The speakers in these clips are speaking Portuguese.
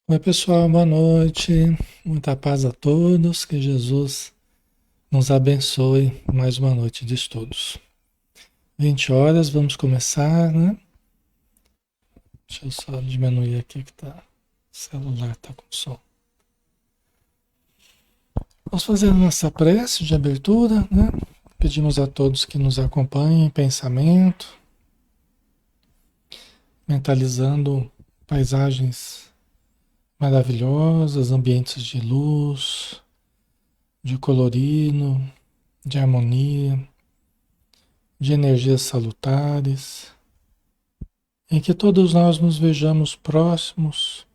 Oi, pessoal, boa noite. Muita paz a todos. Que Jesus nos abençoe. Mais uma noite de estudos. 20 horas, vamos começar, né? Deixa eu só diminuir aqui que tá. O celular tá com som. Vamos fazer a nossa prece de abertura, né? Pedimos a todos que nos acompanhem em pensamento, mentalizando paisagens maravilhosas, ambientes de luz, de colorido, de harmonia, de energias salutares, em que todos nós nos vejamos próximos,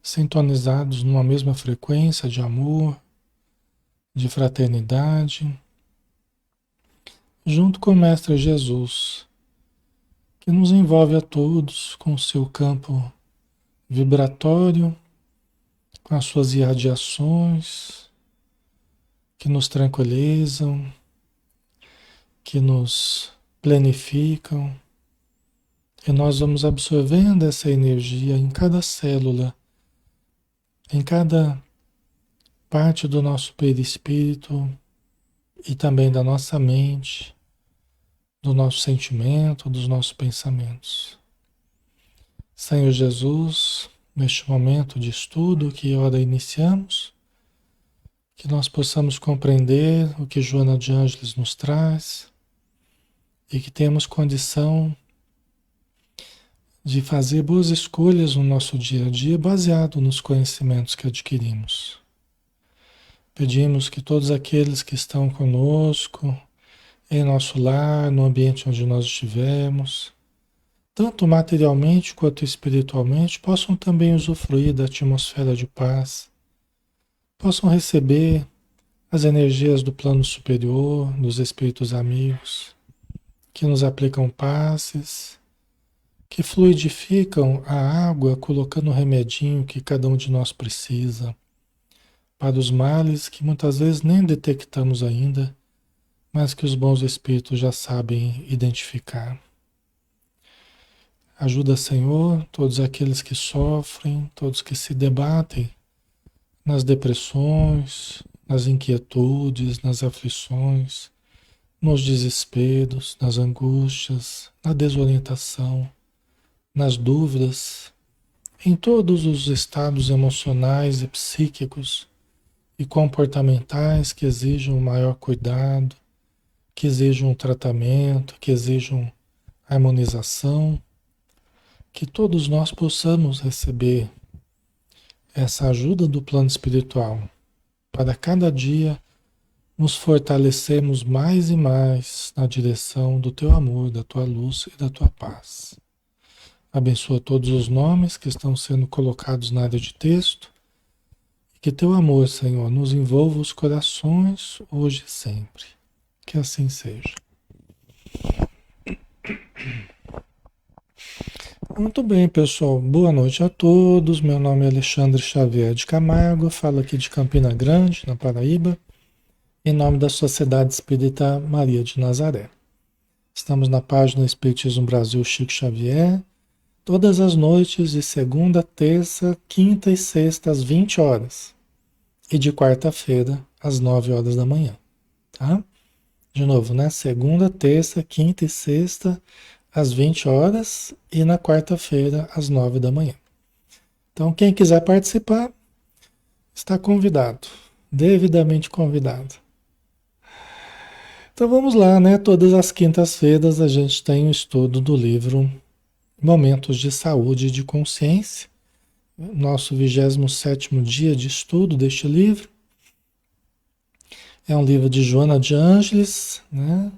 sintonizados numa mesma frequência de amor, de fraternidade, junto com o Mestre Jesus, que nos envolve a todos com o seu campo vibratório, com as suas irradiações, que nos tranquilizam, que nos planificam, e nós vamos absorvendo essa energia em cada célula, em cada parte do nosso perispírito e também da nossa mente, do nosso sentimento, dos nossos pensamentos. Senhor Jesus, neste momento de estudo que ora iniciamos, que nós possamos compreender o que Joana de Ângeles nos traz e que tenhamos condição de fazer boas escolhas no nosso dia a dia baseado nos conhecimentos que adquirimos. Pedimos que todos aqueles que estão conosco, em nosso lar, no ambiente onde nós estivermos, tanto materialmente quanto espiritualmente, possam também usufruir da atmosfera de paz, possam receber as energias do plano superior, dos espíritos amigos, que nos aplicam passes, que fluidificam a água, colocando o remedinho que cada um de nós precisa, para os males que muitas vezes nem detectamos ainda, mas que os bons espíritos já sabem identificar. Ajuda, Senhor, todos aqueles que sofrem, todos que se debatem nas depressões, nas inquietudes, nas aflições, nos desesperos, nas angústias, na desorientação, nas dúvidas, em todos os estados emocionais e psíquicos e comportamentais que exijam maior cuidado, que exijam tratamento, que exijam harmonização, que todos nós possamos receber essa ajuda do plano espiritual para cada dia nos fortalecermos mais e mais na direção do teu amor, da tua luz e da tua paz. Abençoa todos os nomes que estão sendo colocados na área de texto e que teu amor, Senhor, nos envolva os corações hoje e sempre. Que assim seja. Muito bem, pessoal. Boa noite a todos. Meu nome é Alexandre Xavier de Camargo, falo aqui de Campina Grande, na Paraíba, em nome da Sociedade Espírita Maria de Nazaré. Estamos na página Espiritismo Brasil Chico Xavier, todas as noites de segunda, terça, quinta e sexta às 20 horas e de quarta-feira às 9 horas da manhã, tá? De novo, né? Segunda, terça, quinta e sexta às 20 horas e na quarta-feira às 9 da manhã. Então, quem quiser participar, está convidado, devidamente convidado. Então vamos lá, né? Todas as quintas-feiras a gente tem o estudo do livro Momentos de Saúde e de Consciência, nosso 27º dia de estudo deste livro. É um livro de Joana de Ângeles, né?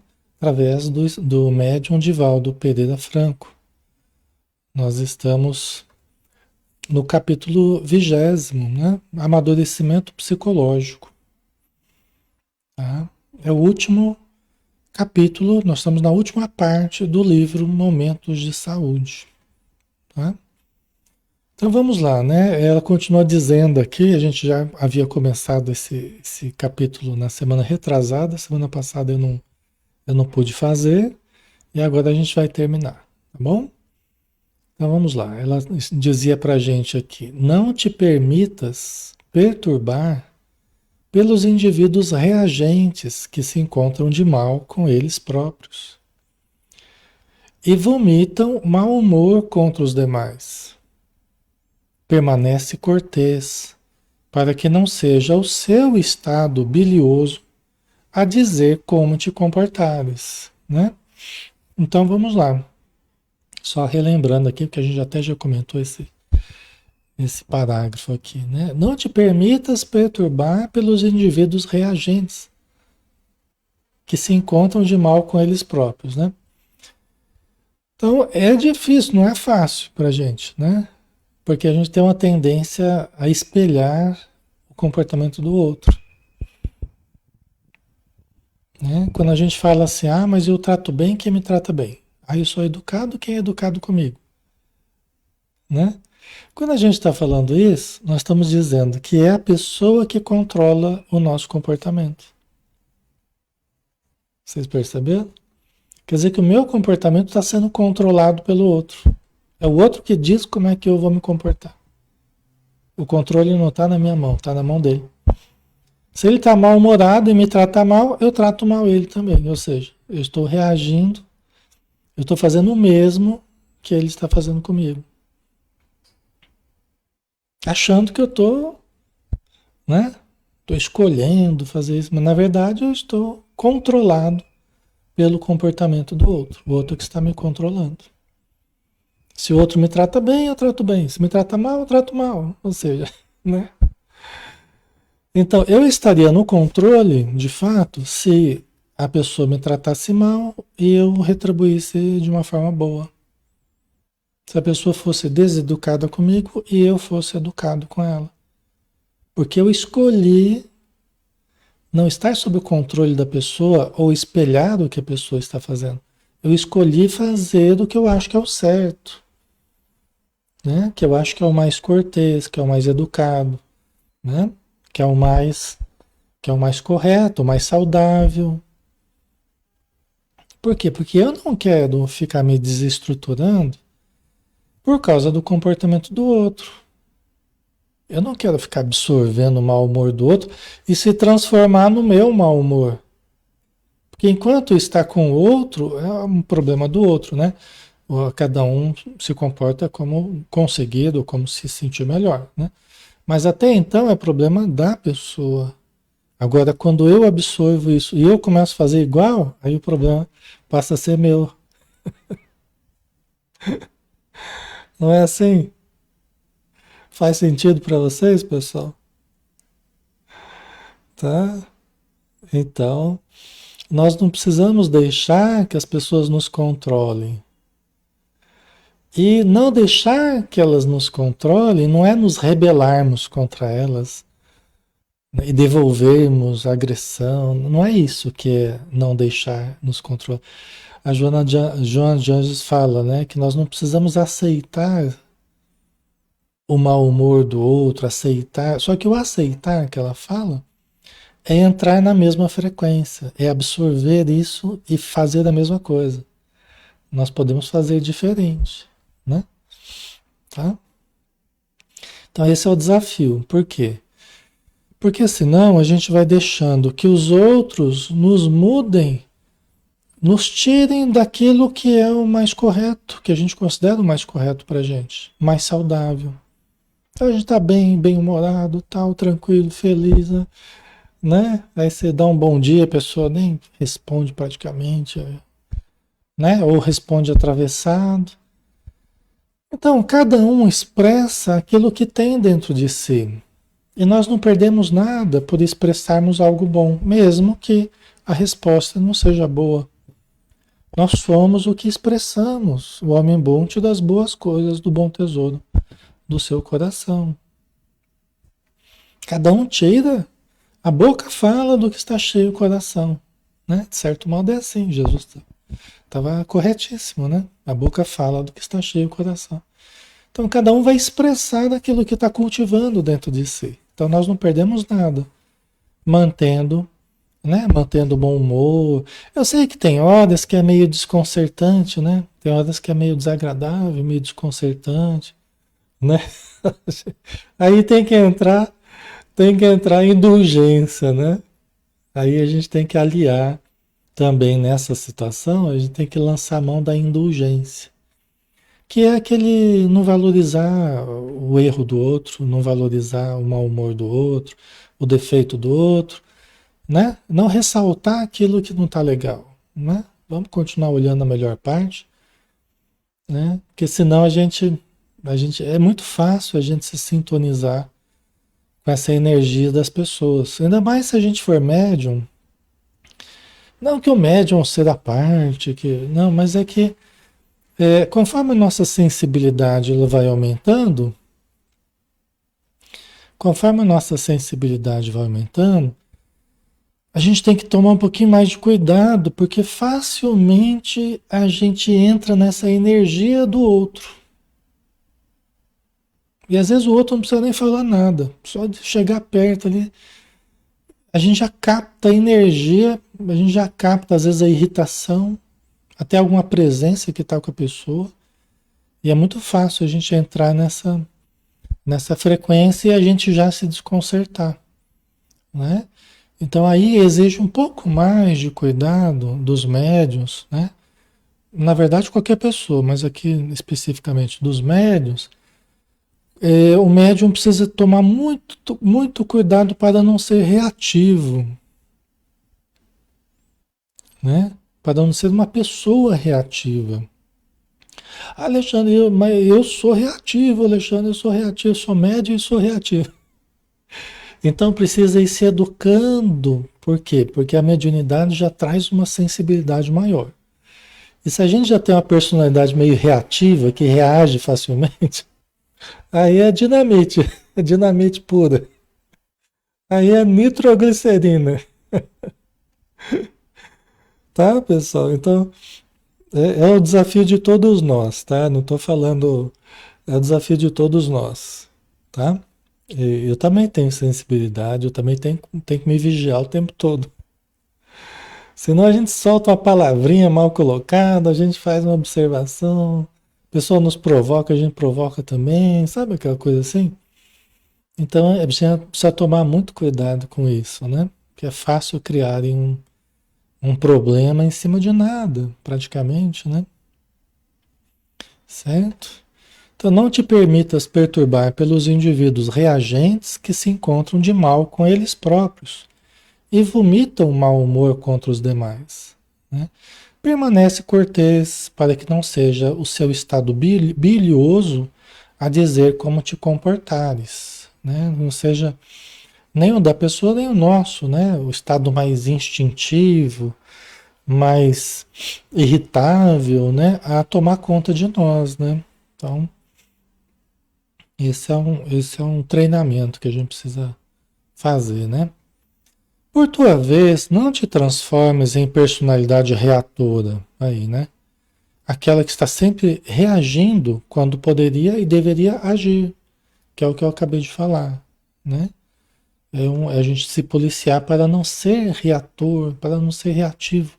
Através do médium Divaldo Pereira Franco. Nós estamos no capítulo 20º, né? Amadurecimento psicológico. Tá? É o último capítulo, nós estamos na última parte do livro Momentos de Saúde. Tá? Então vamos lá, né? Ela continua dizendo aqui, a gente já havia começado esse capítulo na semana retrasada, semana passada eu não pude fazer, e agora a gente vai terminar, tá bom? Então vamos lá. Ela dizia para a gente aqui: não te permitas perturbar pelos indivíduos reagentes que se encontram de mal com eles próprios e vomitam mau humor contra os demais. Permanece cortês, para que não seja o seu estado bilioso a dizer como te comportares, né? Então vamos lá. Só relembrando aqui, porque a gente até já comentou esse parágrafo aqui, né? Não te permitas perturbar pelos indivíduos reagentes que se encontram de mal com eles próprios, né? Então é difícil, não é fácil para a gente, né? Porque a gente tem uma tendência a espelhar o comportamento do outro, né? Quando a gente fala assim, ah, mas eu trato bem quem me trata bem. Aí eu sou educado, quem é educado comigo, né? Quando a gente está falando isso, nós estamos dizendo que é a pessoa que controla o nosso comportamento. Vocês perceberam? Quer dizer que o meu comportamento está sendo controlado pelo outro. É o outro que diz como é que eu vou me comportar. O controle não está na minha mão, está na mão dele. Se ele está mal-humorado e me trata mal, eu trato mal ele também. Ou seja, eu estou reagindo, eu estou fazendo o mesmo que ele está fazendo comigo. Achando que eu estou, né? Estou escolhendo fazer isso, mas na verdade eu estou controlado pelo comportamento do outro. O outro que está me controlando. Se o outro me trata bem, eu trato bem. Se me trata mal, eu trato mal. Ou seja, né? Então, eu estaria no controle, de fato, se a pessoa me tratasse mal e eu retribuísse de uma forma boa. Se a pessoa fosse deseducada comigo e eu fosse educado com ela. Porque eu escolhi não estar sob o controle da pessoa ou espelhar o que a pessoa está fazendo. Eu escolhi fazer o que eu acho que é o certo, né? Que eu acho que é o mais cortês, que é o mais educado, né? Que é o mais correto, o mais saudável. Por quê? Porque eu não quero ficar me desestruturando por causa do comportamento do outro. Eu não quero ficar absorvendo o mau humor do outro e se transformar no meu mau humor. Porque enquanto está com o outro, é um problema do outro, né? Cada um se comporta como conseguir ou como se sentir melhor, né? Mas até então é problema da pessoa. Agora, quando eu absorvo isso e eu começo a fazer igual, aí o problema passa a ser meu. Não é assim? Faz sentido para vocês, pessoal? Tá? Então, nós não precisamos deixar que as pessoas nos controlem. E não deixar que elas nos controlem não é nos rebelarmos contra elas, né, e devolvermos a agressão. Não é isso que é não deixar nos controlar. A Joana de Anjos fala, né, que nós não precisamos aceitar o mau humor do outro, aceitar. Só que o aceitar que ela fala é entrar na mesma frequência, é absorver isso e fazer a mesma coisa. Nós podemos fazer diferente, né? Tá? Então esse é o desafio. Por quê? Porque senão a gente vai deixando que os outros nos mudem, nos tirem daquilo que é o mais correto, que a gente considera o mais correto para a gente, mais saudável. Então a gente está bem humorado, tal, tranquilo, feliz, né? Aí você dá um bom dia, a pessoa nem responde praticamente, né? Ou responde atravessado. Então, cada um expressa aquilo que tem dentro de si. E nós não perdemos nada por expressarmos algo bom, mesmo que a resposta não seja boa. Nós somos o que expressamos. O homem bom te dá as boas coisas do bom tesouro do seu coração. Cada um tira. A boca fala do que está cheio o coração, né? De certo modo é assim, Jesus estava corretíssimo, né? A boca fala do que está cheio o coração. Então cada um vai expressar daquilo que está cultivando dentro de si. Então nós não perdemos nada, mantendo né? Mantendo o bom humor. Eu sei que tem horas que é meio desconcertante, né? Tem horas que é meio desagradável, meio desconcertante, né? Aí tem que entrar em indulgência, né? Aí a gente tem que aliar também nessa situação, a gente tem que lançar a mão da indulgência, que é aquele não valorizar o erro do outro, não valorizar o mau humor do outro, o defeito do outro, né? Não ressaltar aquilo que não está legal, né? Vamos continuar olhando a melhor parte, né? Porque senão a gente é muito fácil a gente se sintonizar com essa energia das pessoas. Ainda mais se a gente for médium. Não que o médium é um ser à parte, não, mas é que conforme a nossa sensibilidade ela vai aumentando, conforme a nossa sensibilidade vai aumentando, a gente tem que tomar um pouquinho mais de cuidado, porque facilmente a gente entra nessa energia do outro. E às vezes o outro não precisa nem falar nada, só de chegar perto ali, a gente já capta a energia, a gente já capta às vezes a irritação, até alguma presença que está com a pessoa. E é muito fácil a gente entrar nessa frequência e a gente já se desconcertar, né? Então aí exige um pouco mais de cuidado dos médiuns, né? Na verdade, qualquer pessoa, mas aqui especificamente dos médiuns, o médium precisa tomar muito, muito cuidado para não ser reativo, né? Para não ser uma pessoa reativa. Alexandre, mas eu sou reativo, Alexandre, eu sou reativo, eu sou médio e sou reativo. Então precisa ir se educando. Por quê? Porque a mediunidade já traz uma sensibilidade maior. E se a gente já tem uma personalidade meio reativa, que reage facilmente, aí é dinamite pura. Aí é nitroglicerina, tá, pessoal? Então, é o desafio de todos nós, tá? Não estou falando, é o desafio de todos nós, tá? Eu também tenho sensibilidade, eu também tenho que me vigiar o tempo todo. Senão a gente solta uma palavrinha mal colocada, a gente faz uma observação, a pessoa nos provoca, a gente provoca também, sabe aquela coisa assim? Então a gente precisa tomar muito cuidado com isso, né? Porque é fácil criarem um problema em cima de nada, praticamente, né? Certo? Então não te permitas perturbar pelos indivíduos reagentes que se encontram de mal com eles próprios e vomitam mau humor contra os demais, né? Permanece cortês para que não seja o seu estado bilioso a dizer como te comportares, né? Não seja nem o da pessoa nem o nosso, né? O estado mais instintivo, mais irritável, né? A tomar conta de nós, né? Então, esse é um treinamento que a gente precisa fazer, né? Por tua vez, não te transformes em personalidade reatora aí, né? Aquela que está sempre reagindo quando poderia e deveria agir, que é o que eu acabei de falar, né? É a gente se policiar para não ser reator, para não ser reativo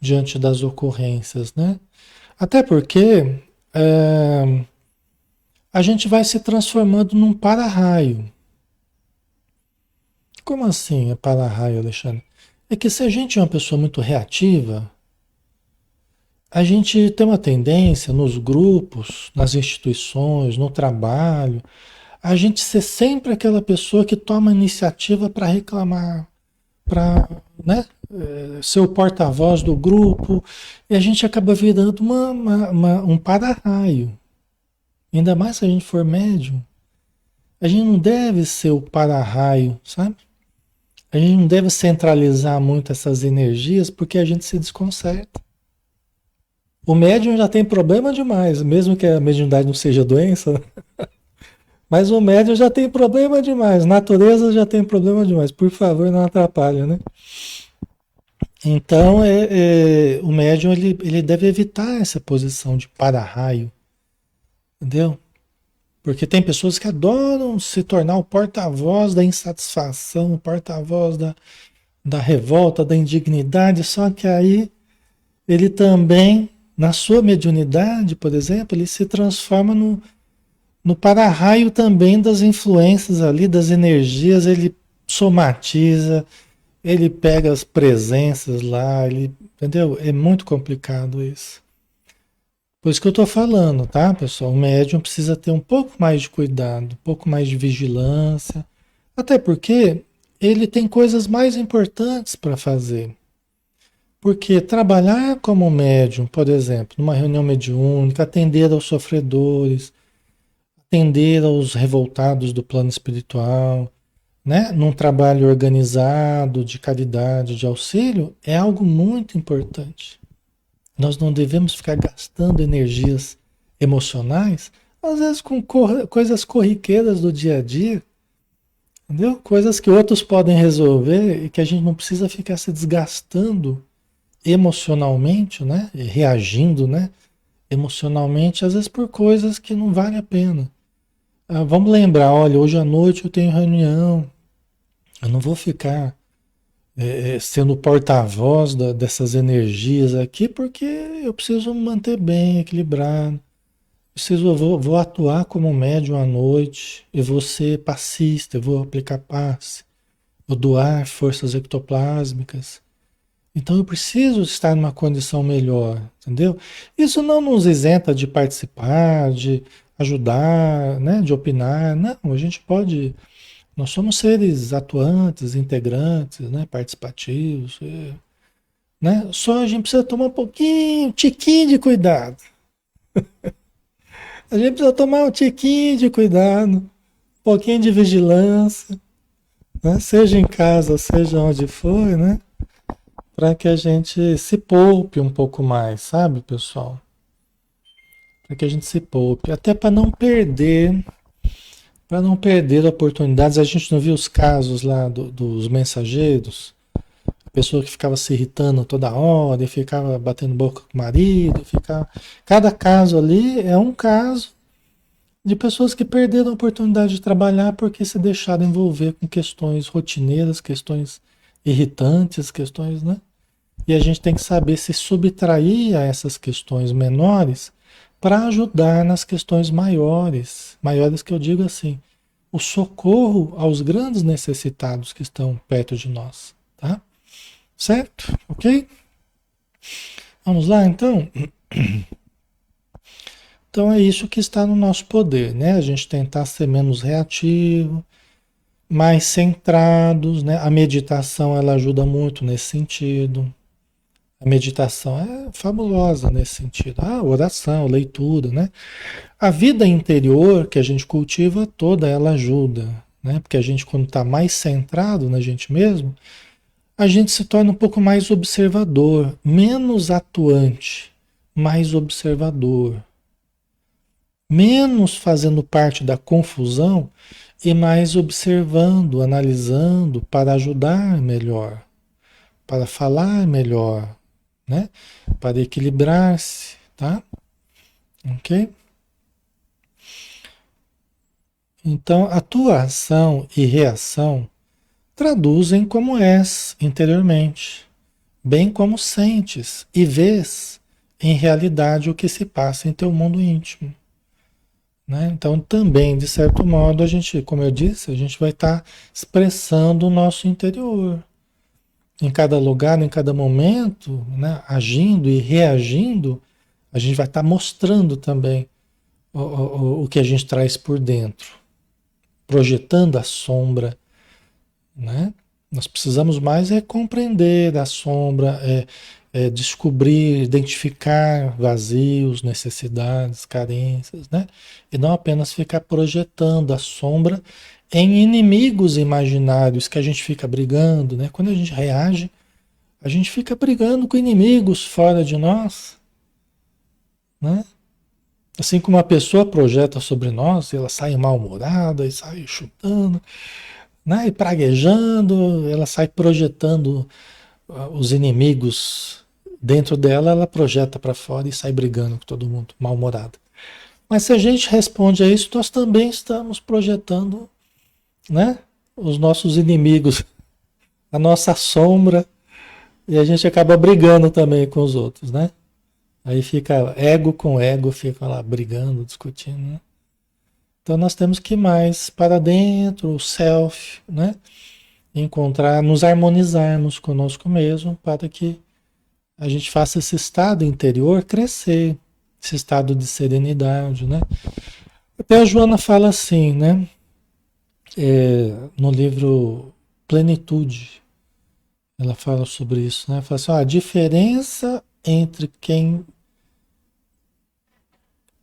diante das ocorrências, né? Até porque é, a gente vai se transformando num para-raio. Como assim é para-raio, Alexandre? É que se a gente é uma pessoa muito reativa, a gente tem uma tendência nos grupos, nas instituições, no trabalho, a gente ser sempre aquela pessoa que toma iniciativa para reclamar, para, né, ser o porta-voz do grupo, e a gente acaba virando um para-raio. Ainda mais se a gente for médium. A gente não deve ser o para-raio, sabe? A gente não deve centralizar muito essas energias porque a gente se desconcerta. O médium já tem problema demais, mesmo que a mediunidade não seja doença, né? Mas o médium já tem problema demais, natureza já tem problema demais. Por favor, não atrapalhe, né? Então, o médium ele deve evitar essa posição de para-raio, entendeu? Porque tem pessoas que adoram se tornar o porta-voz da insatisfação, o porta-voz da revolta, da indignidade, só que aí ele também, na sua mediunidade, por exemplo, ele se transforma no para-raio também das influências ali, das energias, ele somatiza, ele pega as presenças lá, ele, entendeu? É muito complicado isso. Por isso que eu estou falando, tá, pessoal? O médium precisa ter um pouco mais de cuidado, um pouco mais de vigilância, até porque ele tem coisas mais importantes para fazer. Porque trabalhar como médium, por exemplo, numa reunião mediúnica, atender aos sofredores, atender aos revoltados do plano espiritual, né? Num trabalho organizado de caridade, de auxílio, é algo muito importante. Nós não devemos ficar gastando energias emocionais, às vezes com coisas corriqueiras do dia a dia, entendeu? Coisas que outros podem resolver e que a gente não precisa ficar se desgastando emocionalmente, né? E reagindo, né? Emocionalmente, às vezes por coisas que não vale a pena. Ah, vamos lembrar, olha, hoje à noite eu tenho reunião, eu não vou ficar sendo porta-voz dessas energias aqui, porque eu preciso me manter bem, equilibrado. Eu vou atuar como médium à noite, eu vou ser passista, eu vou aplicar passe, vou doar forças ectoplásmicas. Então eu preciso estar numa condição melhor, entendeu? Isso não nos isenta de participar, de ajudar, né, de opinar. Não, a gente pode. Nós somos seres atuantes, integrantes, né, participativos, né? Só a gente precisa tomar um pouquinho, um tiquinho de cuidado. A gente precisa tomar um tiquinho de cuidado, um pouquinho de vigilância, né? Seja em casa, seja onde for, né? Para que a gente se poupe um pouco mais, sabe, pessoal? Para que a gente se poupe, até para não perder oportunidades. A gente não viu os casos lá dos mensageiros, a pessoa que ficava se irritando toda hora, e ficava batendo boca com o marido, ficava... Cada caso ali é um caso de pessoas que perderam a oportunidade de trabalhar porque se deixaram envolver com questões rotineiras, questões irritantes, questões, né? E a gente tem que saber se subtrair a essas questões menores para ajudar nas questões maiores. Maiores que eu digo assim, o socorro aos grandes necessitados que estão perto de nós, tá? Certo? Ok? Vamos lá então? Então é isso que está no nosso poder, né? A gente tentar ser menos reativo, mais centrados, né? A meditação ela ajuda muito nesse sentido. A meditação é fabulosa nesse sentido. A oração, leitura, né? A vida interior que a gente cultiva toda ela ajuda, né? Porque a gente quando está mais centrado na gente mesmo, a gente se torna um pouco mais observador, menos atuante, mais observador, menos fazendo parte da confusão e mais observando, analisando para ajudar melhor, para falar melhor, né? Para equilibrar-se, tá? Ok? Então, a tua ação e reação traduzem como és interiormente, bem como sentes e vês em realidade o que se passa em teu mundo íntimo. Né? Então, também, de certo modo, a gente, como eu disse, a gente vai estar expressando o nosso interior. Em cada lugar, em cada momento, né? Agindo e reagindo, a gente vai estar mostrando também o que a gente traz por dentro, projetando a sombra, né? Nós precisamos mais é compreender a sombra, descobrir, identificar vazios, necessidades, carências, né? E não apenas ficar projetando a sombra em inimigos imaginários que a gente fica brigando, né? Quando a gente reage, a gente fica brigando com inimigos fora de nós, né? Assim como a pessoa projeta sobre nós, ela sai mal-humorada e sai chutando, né? E praguejando, ela sai projetando os inimigos dentro dela, ela projeta para fora e sai brigando com todo mundo, mal-humorada. Mas se a gente responde a isso, nós também estamos projetando, né? Os nossos inimigos a nossa sombra, e a gente acaba brigando também com os outros, né? Aí fica ego com ego, fica lá brigando, discutindo, né? Então nós temos que ir mais para dentro, o self, né? Encontrar, nos harmonizarmos conosco mesmo para que a gente faça esse estado interior crescer, esse estado de serenidade, né? Até a Joana fala assim, né? No livro Plenitude, ela fala sobre isso, né? Fala assim, ó, a diferença entre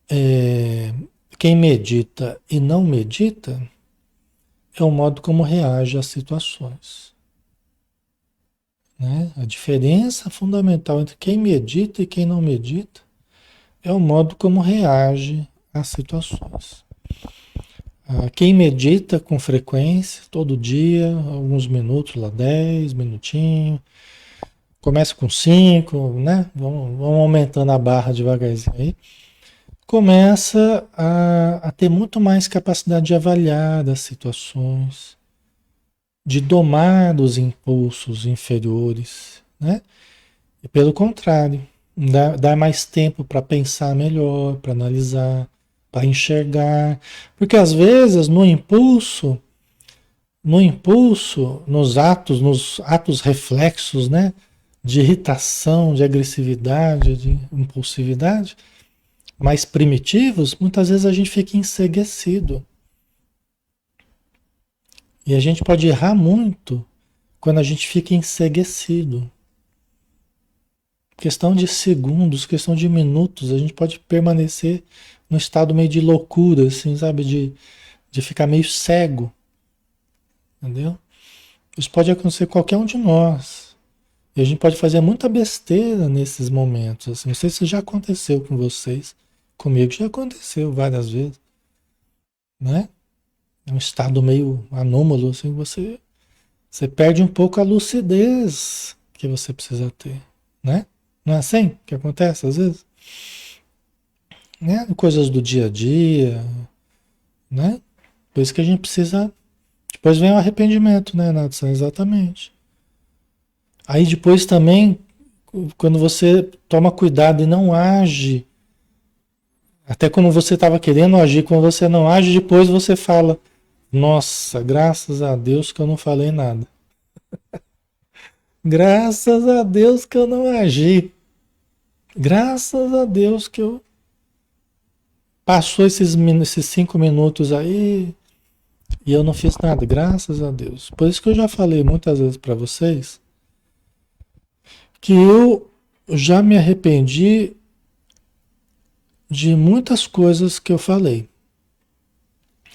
é, quem medita e não medita é o modo como reage às situações, né? A diferença fundamental entre quem medita e quem não medita é o modo como reage às situações. Quem medita com frequência, todo dia, alguns minutos, lá 10 minutinhos, começa com 5, né? Vamos aumentando a barra devagarzinho aí. Começa a ter muito mais capacidade de avaliar as situações, de domar os impulsos inferiores, né? E pelo contrário, dar mais tempo para pensar melhor, para analisar, para enxergar. Porque às vezes nos atos reflexos, né? De irritação, de agressividade, de impulsividade, mais primitivos, muitas vezes a gente fica enceguecido. E a gente pode errar muito quando a gente fica enceguecido. Questão de segundos, questão de minutos, a gente pode permanecer num estado meio de loucura, assim, sabe? De ficar meio cego, entendeu? Isso pode acontecer com qualquer um de nós. E a gente pode fazer muita besteira nesses momentos, assim. Não sei se já aconteceu com vocês. Comigo já aconteceu várias vezes, né? É um estado meio anômalo, assim, você perde um pouco a lucidez que você precisa ter, né? Não é assim que acontece às vezes? Né? Coisas do dia a dia, né? Por isso que a gente precisa. Depois vem o arrependimento, né, Nathan? Exatamente. Aí depois também, quando você toma cuidado e não age, até como você estava querendo agir, quando você não age, depois você fala: Nossa, graças a Deus que eu não falei nada. Graças a Deus que eu não agi. Graças a Deus que eu passou esses 5 minutos aí e eu não fiz nada. Graças a Deus. Por isso que eu já falei muitas vezes para vocês que eu já me arrependi de muitas coisas que eu falei.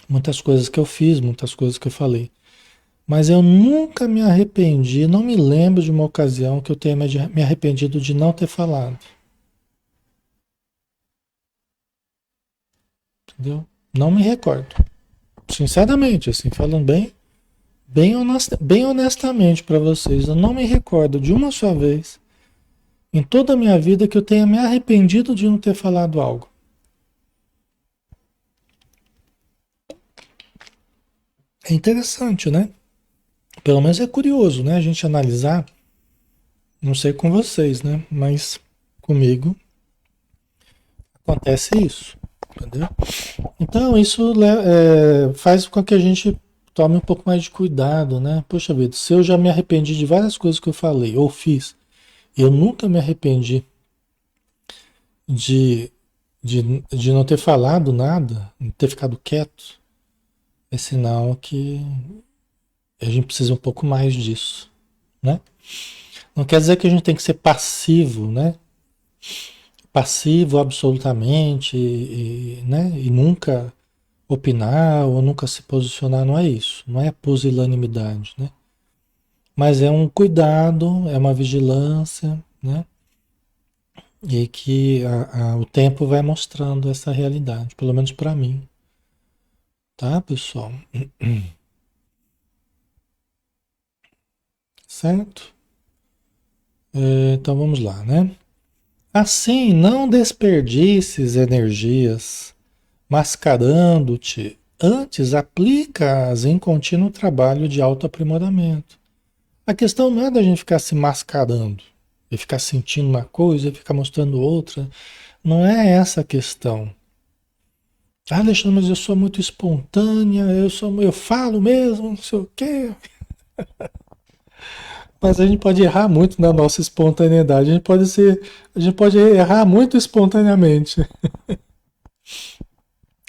Muitas coisas que eu fiz, muitas coisas que eu falei. Mas eu nunca me arrependi, não me lembro de uma ocasião que eu tenha me arrependido de não ter falado. Entendeu? Não me recordo. Sinceramente, assim, falando bem honestamente para vocês, eu não me recordo de uma só vez em toda a minha vida que eu tenha me arrependido de não ter falado algo. É interessante, né? Pelo menos é curioso, né? A gente analisar, não sei com vocês, né? Mas comigo acontece isso, entendeu? Então isso faz com que a gente tome um pouco mais de cuidado, né? Poxa vida, se eu já me arrependi de várias coisas que eu falei ou fiz, eu nunca me arrependi de, de não ter falado nada, não ter ficado quieto, é sinal que a gente precisa um pouco mais disso, né? Não quer dizer que a gente tem que ser passivo, né? Passivo absolutamente, né? E nunca opinar ou nunca se posicionar, não é isso. Não é pusilanimidade, né? Mas é um cuidado, é uma vigilância, né? E que o tempo vai mostrando essa realidade, pelo menos para mim, tá, pessoal? Certo? Então vamos lá, né? Assim, não desperdices energias mascarando-te, antes aplica-as em contínuo trabalho de autoaprimoramento. A questão não é da gente ficar se mascarando e ficar sentindo uma coisa e ficar mostrando outra. Não é essa a questão. Ah, Alexandre, mas eu sou muito espontânea, eu falo mesmo, não sei o quê. Mas a gente pode errar muito na nossa espontaneidade. A gente pode errar muito espontaneamente.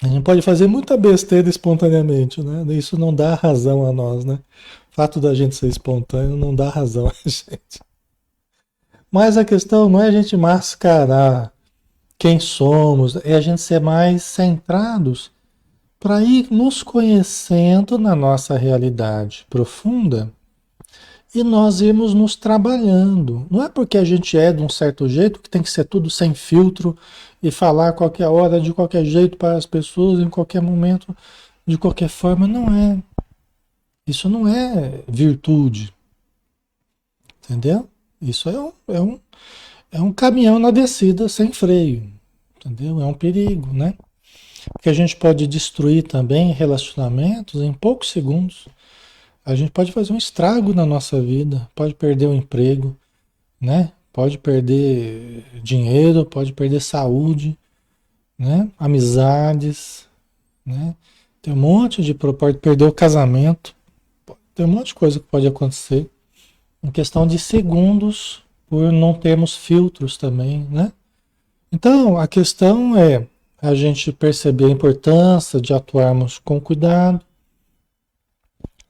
A gente pode fazer muita besteira espontaneamente, né? Isso não dá razão a nós, né? O fato da gente ser espontâneo não dá razão a gente. Mas a questão não é a gente mascarar quem somos, é a gente ser mais centrados para ir nos conhecendo na nossa realidade profunda e nós irmos nos trabalhando. Não é porque a gente é de um certo jeito que tem que ser tudo sem filtro e falar a qualquer hora, de qualquer jeito para as pessoas, em qualquer momento, de qualquer forma. Não é. Isso não é virtude, entendeu? Isso é um caminhão na descida sem freio, entendeu? É um perigo, né? Porque a gente pode destruir também relacionamentos em poucos segundos. A gente pode fazer um estrago na nossa vida, pode perder o emprego, né? Pode perder dinheiro, pode perder saúde, né? Amizades, né? Tem um monte de pode perder o casamento, tem um monte de coisa que pode acontecer em questão de segundos por não termos filtros também, né? Então, a questão é a gente perceber a importância de atuarmos com cuidado,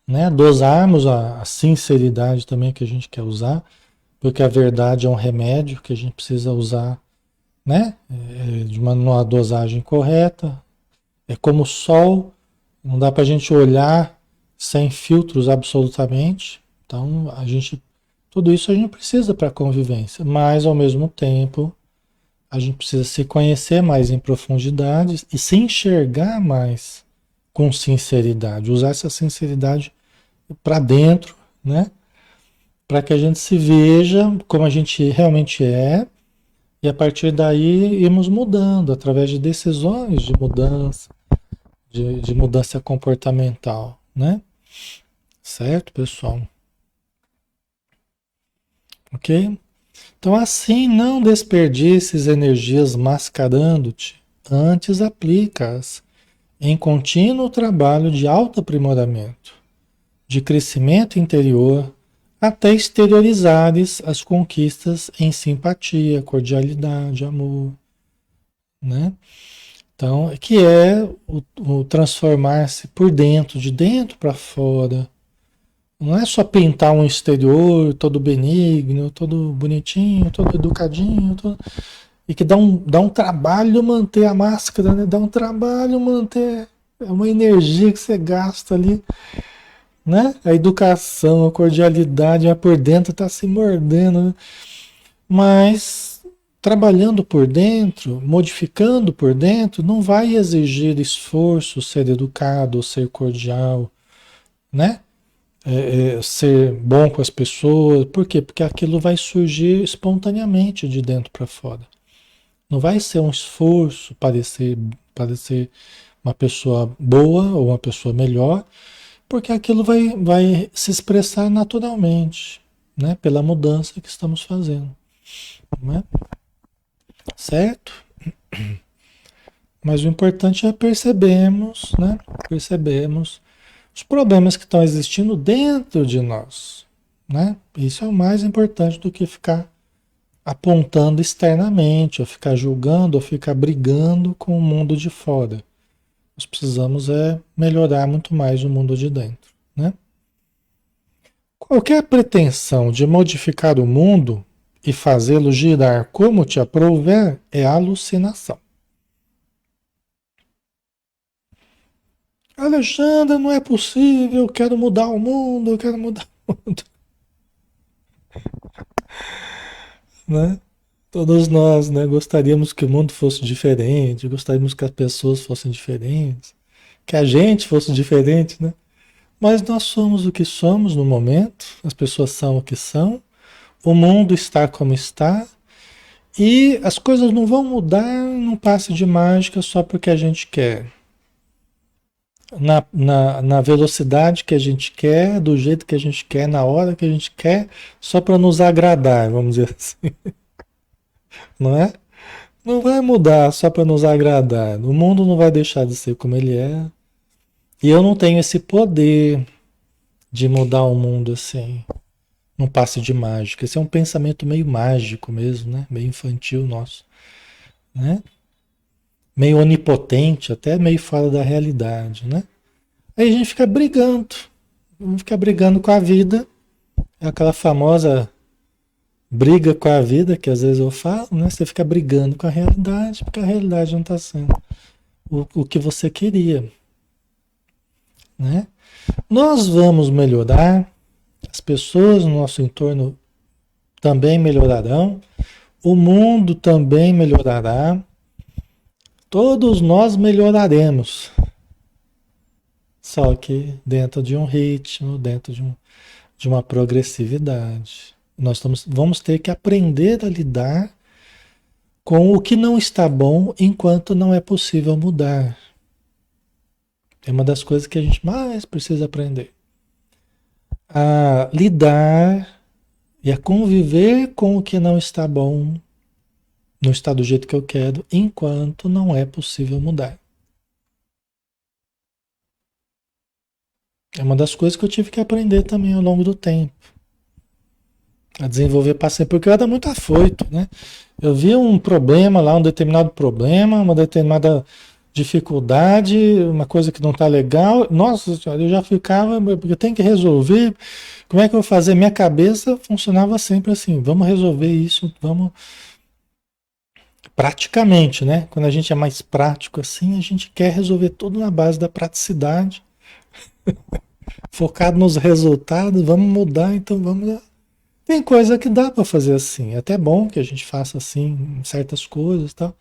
né? Dosarmos a sinceridade também que a gente quer usar, porque a verdade é um remédio que a gente precisa usar, né? De uma dosagem correta. É como o sol, não dá para a gente olhar sem filtros absolutamente. Então, tudo isso a gente precisa para a convivência, mas ao mesmo tempo a gente precisa se conhecer mais em profundidade e se enxergar mais com sinceridade, usar essa sinceridade para dentro, né? Para que a gente se veja como a gente realmente é e a partir daí irmos mudando através de decisões de mudança, de mudança comportamental, né? Certo, pessoal? Ok? Então, assim, não desperdices energias mascarando-te, antes aplica-as em contínuo trabalho de autoaprimoramento, de crescimento interior, até exteriorizares as conquistas em simpatia, cordialidade, amor, né? Então, que é o transformar-se por dentro, de dentro para fora. Não é só pintar um exterior todo benigno, todo bonitinho, todo educadinho, e que dá um trabalho manter a máscara, né? Dá um trabalho manter, é uma energia que você gasta ali, né? A educação, a cordialidade, por dentro está se mordendo, né? Mas trabalhando por dentro, modificando por dentro, não vai exigir esforço ser educado, ser cordial, né? Ser bom com as pessoas. Por quê? Porque aquilo vai surgir espontaneamente de dentro para fora. Não vai ser um esforço parecer uma pessoa boa ou uma pessoa melhor, porque aquilo vai se expressar naturalmente, né? Pela mudança que estamos fazendo, né? Certo? Mas o importante é percebermos, né? Percebemos os problemas que estão existindo dentro de nós, né? Isso é o mais importante do que ficar apontando externamente, ou ficar julgando, ou ficar brigando com o mundo de fora. Nós precisamos melhorar muito mais o mundo de dentro, né? Qualquer pretensão de modificar o mundo e fazê-lo girar como te aprouver é alucinação. Alexandre, não é possível, eu quero mudar o mundo, eu quero mudar o mundo, né? Todos nós, né, gostaríamos que o mundo fosse diferente, gostaríamos que as pessoas fossem diferentes, que a gente fosse diferente, né? Mas nós somos o que somos no momento, as pessoas são o que são, o mundo está como está, e as coisas não vão mudar num passe de mágica só porque a gente quer. na velocidade que a gente quer, do jeito que a gente quer, na hora que a gente quer, só para nos agradar, vamos dizer assim, não é? Não vai mudar só para nos agradar. O mundo não vai deixar de ser como ele é. E eu não tenho esse poder de mudar o mundo assim, num passe de mágica. Esse é um pensamento meio mágico mesmo, né? Meio infantil nosso, né? Meio onipotente, até meio fora da realidade, né? Aí a gente fica brigando. Vamos ficar brigando com a vida. É aquela famosa briga com a vida que às vezes eu falo, né? Você fica brigando com a realidade, porque a realidade não está sendo o que você queria, né? Nós vamos melhorar, as pessoas no nosso entorno também melhorarão, o mundo também melhorará, todos nós melhoraremos, só que dentro de um ritmo, dentro de uma progressividade. Vamos ter que aprender a lidar com o que não está bom enquanto não é possível mudar. É uma das coisas que a gente mais precisa aprender. A lidar e a conviver com o que não está bom, não está do jeito que eu quero, enquanto não é possível mudar. É uma das coisas que eu tive que aprender também ao longo do tempo. A desenvolver paciência, porque eu era muito afoito, né? Eu via um problema lá, um determinado problema, uma determinada dificuldade, uma coisa que não está legal. Nossa, eu já ficava, porque eu tenho que resolver. Como é que eu vou fazer? Minha cabeça funcionava sempre assim: vamos resolver isso, vamos. Praticamente, né? Quando a gente é mais prático assim, a gente quer resolver tudo na base da praticidade, focado nos resultados, vamos mudar, então vamos. Tem coisa que dá para fazer assim. É até bom que a gente faça assim, certas coisas, e tal.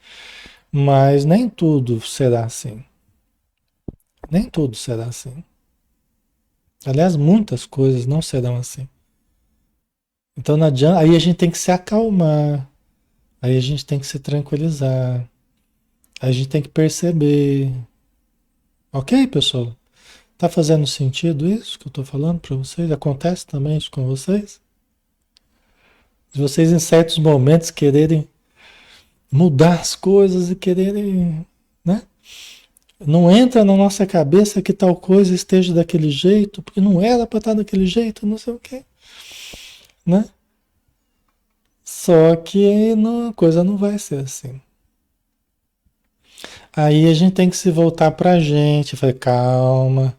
Mas nem tudo será assim. Nem tudo será assim. Aliás, muitas coisas não serão assim. Então não adianta, aí a gente tem que se acalmar, aí a gente tem que se tranquilizar, aí a gente tem que perceber. Ok, pessoal? Tá fazendo sentido isso que eu tô falando para vocês? Acontece também isso com vocês? De vocês em certos momentos quererem mudar as coisas e quererem, né? Não entra na nossa cabeça que tal coisa esteja daquele jeito, porque não era para estar daquele jeito, não sei o quê, né? Só que a coisa não vai ser assim. Aí a gente tem que se voltar pra gente, falar, calma,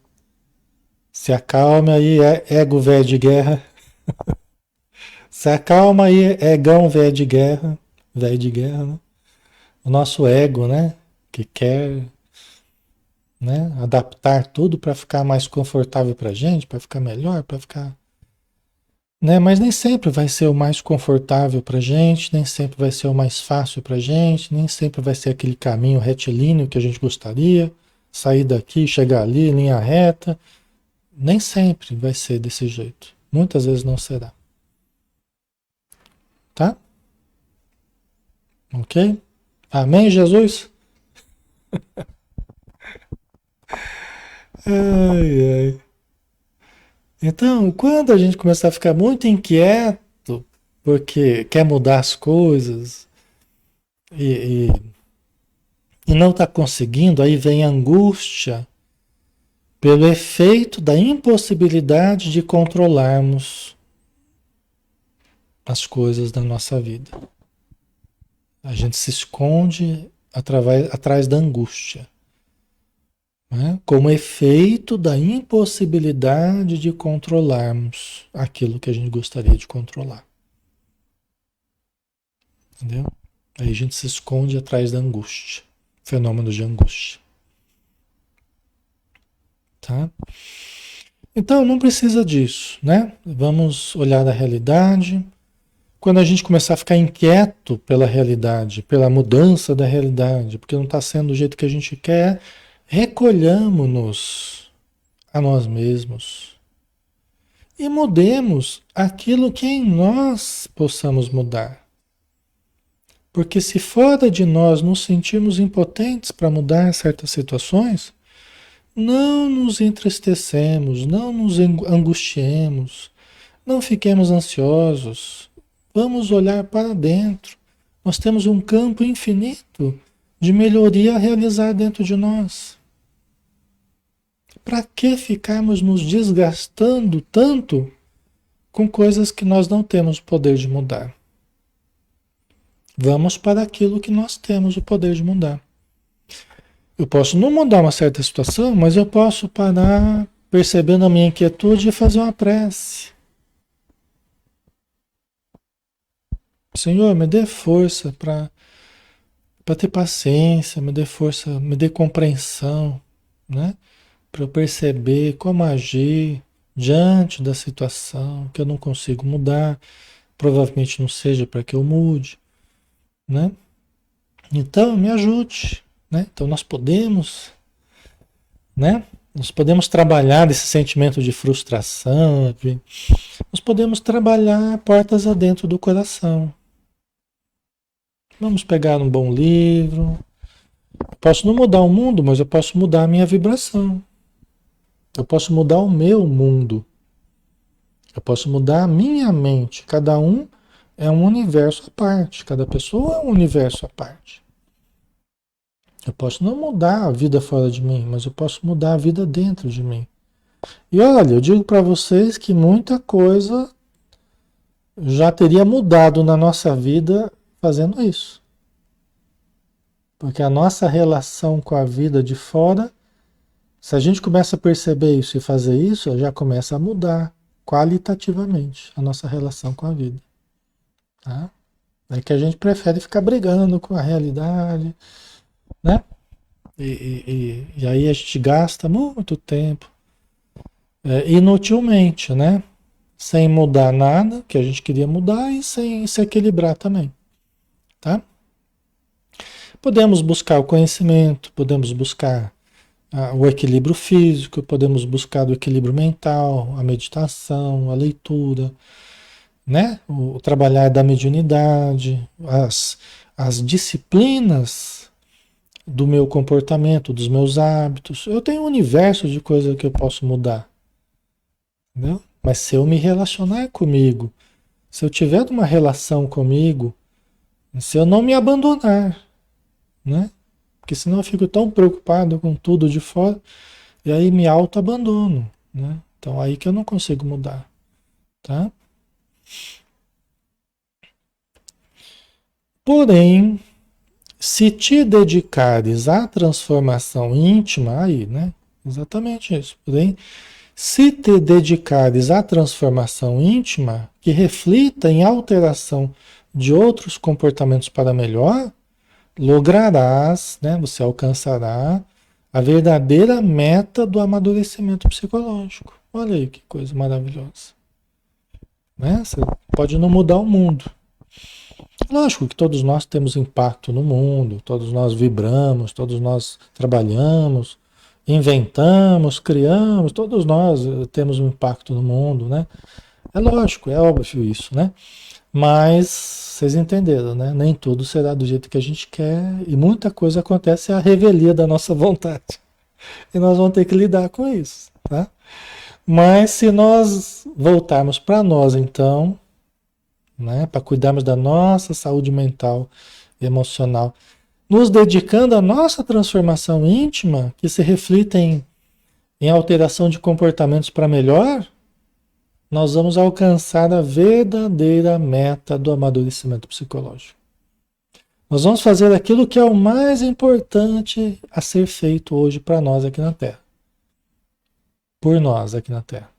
se acalma aí, ego velho de guerra, se acalma aí, egão velho de guerra, né? O nosso ego, né? Que quer, né? Adaptar tudo para ficar mais confortável pra gente, para ficar melhor, para ficar, né? Mas nem sempre vai ser o mais confortável pra gente, nem sempre vai ser o mais fácil pra gente, nem sempre vai ser aquele caminho retilíneo que a gente gostaria, sair daqui, chegar ali, linha reta. Nem sempre vai ser desse jeito. Muitas vezes não será. Tá? Ok? Amém, Jesus? Ai, ai. Então, quando a gente começar a ficar muito inquieto, porque quer mudar as coisas e, e, e não está conseguindo, aí vem a angústia pelo efeito da impossibilidade de controlarmos as coisas da nossa vida. A gente se esconde atrás da angústia, né? Como efeito da impossibilidade de controlarmos aquilo que a gente gostaria de controlar. Entendeu? Aí a gente se esconde atrás da angústia, fenômeno de angústia. Tá? Então não precisa disso, né? Vamos olhar a realidade. Quando a gente começar a ficar inquieto pela realidade, pela mudança da realidade, porque não está sendo do jeito que a gente quer, recolhamos-nos a nós mesmos e mudemos aquilo que em nós possamos mudar. Porque se fora de nós nos sentirmos impotentes para mudar certas situações, Não nos entristecemos, não nos angustiemos, não fiquemos ansiosos. Vamos olhar para dentro. Nós temos um campo infinito de melhoria a realizar dentro de nós. Para que ficarmos nos desgastando tanto com coisas que nós não temos o poder de mudar? Vamos para aquilo que nós temos o poder de mudar. Eu posso não mudar uma certa situação, mas eu posso parar, percebendo a minha inquietude e fazer uma prece. Senhor, me dê força para ter paciência, me dê força, me dê compreensão, né? Para eu perceber como agir diante da situação que eu não consigo mudar, provavelmente não seja para que eu mude, né? Então, me ajude, né? Então nós podemos, né? Nós podemos trabalhar esse sentimento de frustração, nós podemos trabalhar portas adentro do coração. Vamos pegar um bom livro. Eu posso não mudar o mundo, mas eu posso mudar a minha vibração. Eu posso mudar o meu mundo. Eu posso mudar a minha mente. Cada um é um universo à parte. Cada pessoa é um universo à parte. Eu posso não mudar a vida fora de mim, mas eu posso mudar a vida dentro de mim. E olha, eu digo para vocês que muita coisa já teria mudado na nossa vida fazendo isso. Porque a nossa relação com a vida de fora, se a gente começa a perceber isso e fazer isso, já começa a mudar qualitativamente a nossa relação com a vida. Tá? É que a gente prefere ficar brigando com a realidade, né? E aí a gente gasta muito tempo inutilmente, né? Sem mudar nada que a gente queria mudar e sem se equilibrar também, tá? Podemos buscar o conhecimento, podemos buscar o equilíbrio físico, podemos buscar o equilíbrio mental, a meditação, a leitura, né? O trabalhar da mediunidade, as disciplinas do meu comportamento, dos meus hábitos. Eu tenho um universo de coisas que eu posso mudar, entendeu? Mas se eu me relacionar comigo, se eu tiver uma relação comigo, se eu não me abandonar, né? Porque senão eu fico tão preocupado com tudo de fora e aí me auto-abandono, né? Então aí que eu não consigo mudar, tá? Porém, se te dedicares à transformação íntima, aí, né? Exatamente isso. Porém, se te dedicares à transformação íntima, que reflita em alteração de outros comportamentos para melhor, lograrás, né? Você alcançará a verdadeira meta do amadurecimento psicológico. Olha aí que coisa maravilhosa. Né? Você pode não mudar o mundo. Lógico que todos nós temos impacto no mundo, todos nós vibramos, todos nós trabalhamos, inventamos, criamos, todos nós temos um impacto no mundo, né? É lógico, é óbvio isso, né? Mas vocês entenderam, né? Nem tudo será do jeito que a gente quer e muita coisa acontece à revelia da nossa vontade. E nós vamos ter que lidar com isso, tá? Mas se nós voltarmos para nós, então, né, para cuidarmos da nossa saúde mental e emocional, nos dedicando à nossa transformação íntima, que se reflita em alteração de comportamentos para melhor, nós vamos alcançar a verdadeira meta do amadurecimento psicológico. Nós vamos fazer aquilo que é o mais importante a ser feito hoje para nós aqui na Terra. Por nós aqui na Terra.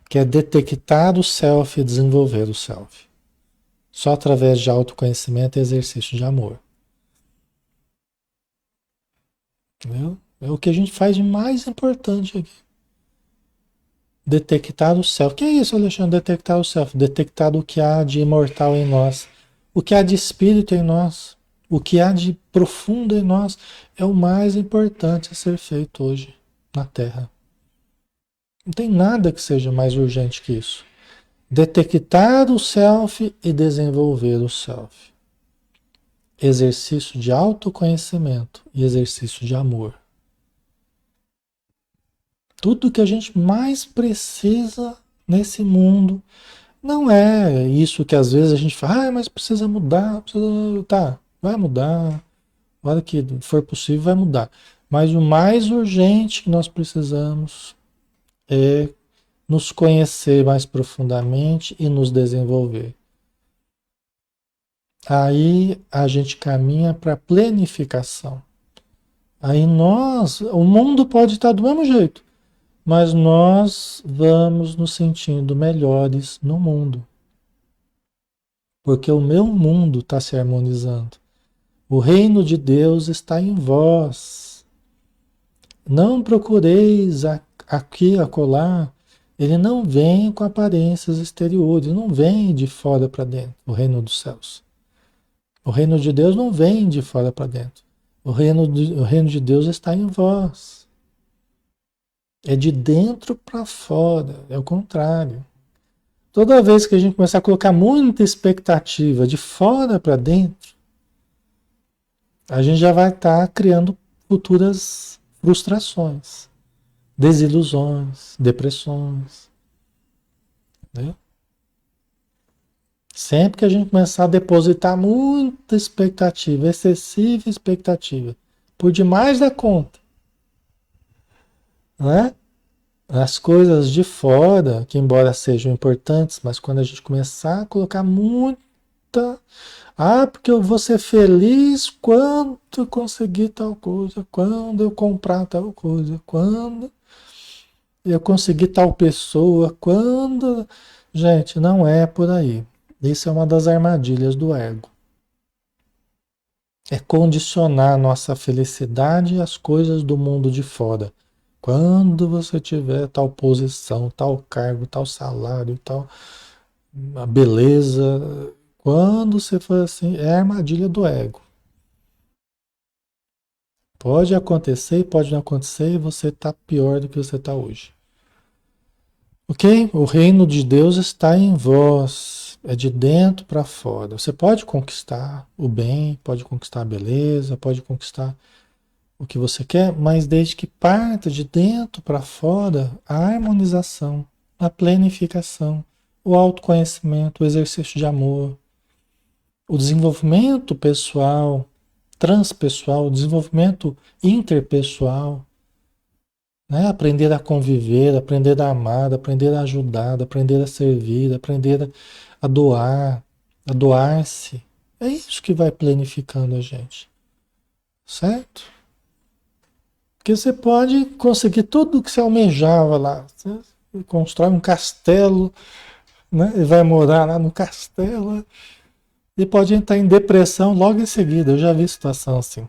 Que é detectar o self e desenvolver o self. Só através de autoconhecimento e exercício de amor. Entendeu? É o que a gente faz de mais importante aqui. Detectar o self. O que é isso, Alexandre? Detectar o self. Detectar o que há de imortal em nós. O que há de espírito em nós. O que há de profundo em nós. É o mais importante a ser feito hoje na Terra. Não tem nada que seja mais urgente que isso. Detectar o self e desenvolver o self. Exercício de autoconhecimento e exercício de amor. Tudo que a gente mais precisa nesse mundo não é isso que às vezes a gente fala, mas precisa mudar, precisa... Tá, vai mudar, na hora que for possível vai mudar. Mas o mais urgente que nós precisamos é nos conhecer mais profundamente e nos desenvolver. Aí a gente caminha para a planificação. Aí o mundo pode estar do mesmo jeito, mas nós vamos nos sentindo melhores no mundo, porque o meu mundo está se harmonizando. O reino de Deus está em vós. Não procureis aqui, acolá. Ele não vem com aparências exteriores, não vem de fora para dentro, o reino dos céus. O reino de Deus não vem de fora para dentro. O reino de Deus está em vós. É de dentro para fora, é o contrário. Toda vez que a gente começar a colocar muita expectativa de fora para dentro, a gente já vai estar criando futuras frustrações, desilusões, depressões. Entendeu? Sempre que a gente começar a depositar muita expectativa, excessiva expectativa, por demais da conta, né? As coisas de fora, que embora sejam importantes, mas quando a gente começar a colocar muita... Ah, porque eu vou ser feliz quando eu conseguir tal coisa, quando eu comprar tal coisa, quando eu conseguir tal pessoa, quando... Gente, não é por aí. Isso é uma das armadilhas do ego. É condicionar a nossa felicidade às coisas do mundo de fora. Quando você tiver tal posição, tal cargo, tal salário, tal beleza, quando você for assim, é a armadilha do ego. Pode acontecer, pode não acontecer, e você está pior do que você está hoje. Ok? O reino de Deus está em vós, é de dentro para fora. Você pode conquistar o bem, pode conquistar a beleza, pode conquistar o que você quer, mas desde que parta de dentro para fora a harmonização, a planificação, o autoconhecimento, o exercício de amor, o desenvolvimento pessoal, transpessoal, o desenvolvimento interpessoal, né? Aprender a conviver, aprender a amar, aprender a ajudar, aprender a servir, aprender a doar, a doar-se. É isso que vai planificando a gente, certo? Porque você pode conseguir tudo o que você almejava lá. Você constrói um castelo, né? E vai morar lá no castelo e pode entrar em depressão logo em seguida. Eu já vi situação assim.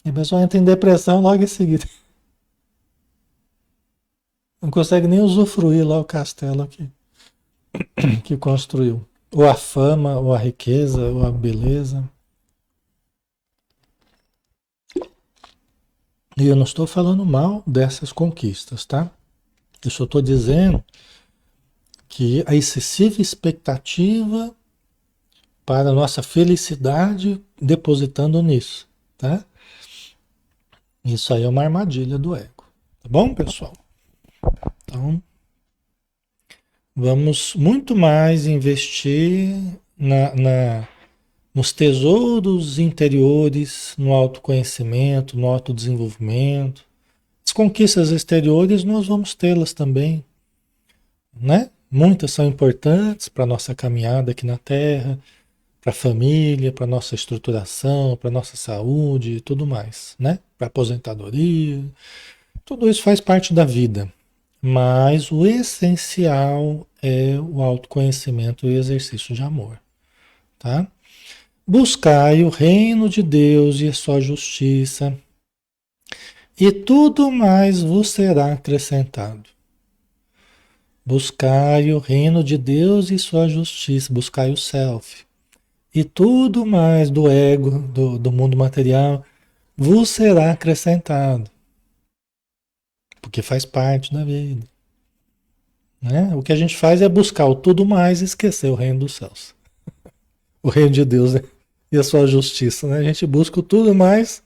E a pessoa entra em depressão logo em seguida. Não consegue nem usufruir lá o castelo que construiu. Ou a fama, ou a riqueza, ou a beleza. E eu não estou falando mal dessas conquistas, tá? Eu só estou dizendo que a excessiva expectativa para a nossa felicidade depositando nisso, tá? Isso aí é uma armadilha do ego. Tá bom, pessoal? Então, vamos muito mais investir nos tesouros interiores, no autoconhecimento, no autodesenvolvimento. As conquistas exteriores nós vamos tê-las também, né? Muitas são importantes para a nossa caminhada aqui na Terra, para a família, para a nossa estruturação, para a nossa saúde e tudo mais, né? Para a aposentadoria. Tudo isso faz parte da vida. Mas o essencial é o autoconhecimento e o exercício de amor, tá? Buscai o reino de Deus e a sua justiça, e tudo mais vos será acrescentado. Buscai o reino de Deus e sua justiça, buscai o self. E tudo mais do ego, do mundo material, vos será acrescentado. Porque faz parte da vida. Né? O que a gente faz é buscar o tudo mais e esquecer o reino dos céus. O reino de Deus, né? E a sua justiça. Né? A gente busca o tudo mais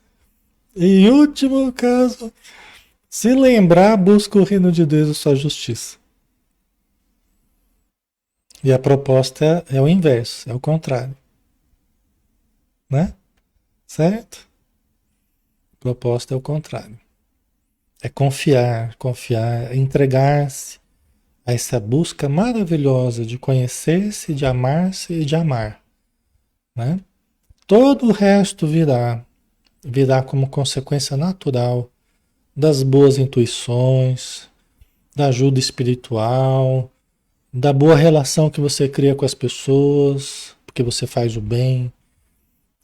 e, em último caso, Se lembrar, busca o reino de Deus e sua justiça. E a proposta é o inverso, é o contrário, né? Certo? A proposta é o contrário. É confiar, confiar, entregar-se a essa busca maravilhosa de conhecer-se, de amar-se e de amar, né? Todo o resto virá como consequência natural das boas intuições, da ajuda espiritual, da boa relação que você cria com as pessoas, porque você faz o bem,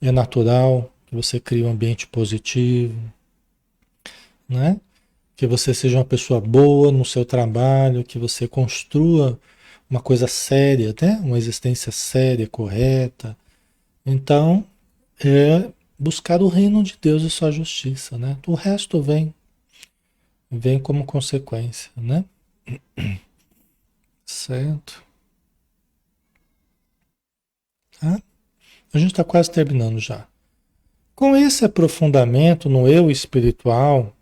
é natural que você crie um ambiente positivo, né? Que você seja uma pessoa boa no seu trabalho, que você construa uma coisa séria, né? Uma existência séria, correta. Então, é buscar o reino de Deus e sua justiça, né? O resto vem como consequência, né? Certo. Tá? A gente está quase terminando já. Com esse aprofundamento no eu espiritual,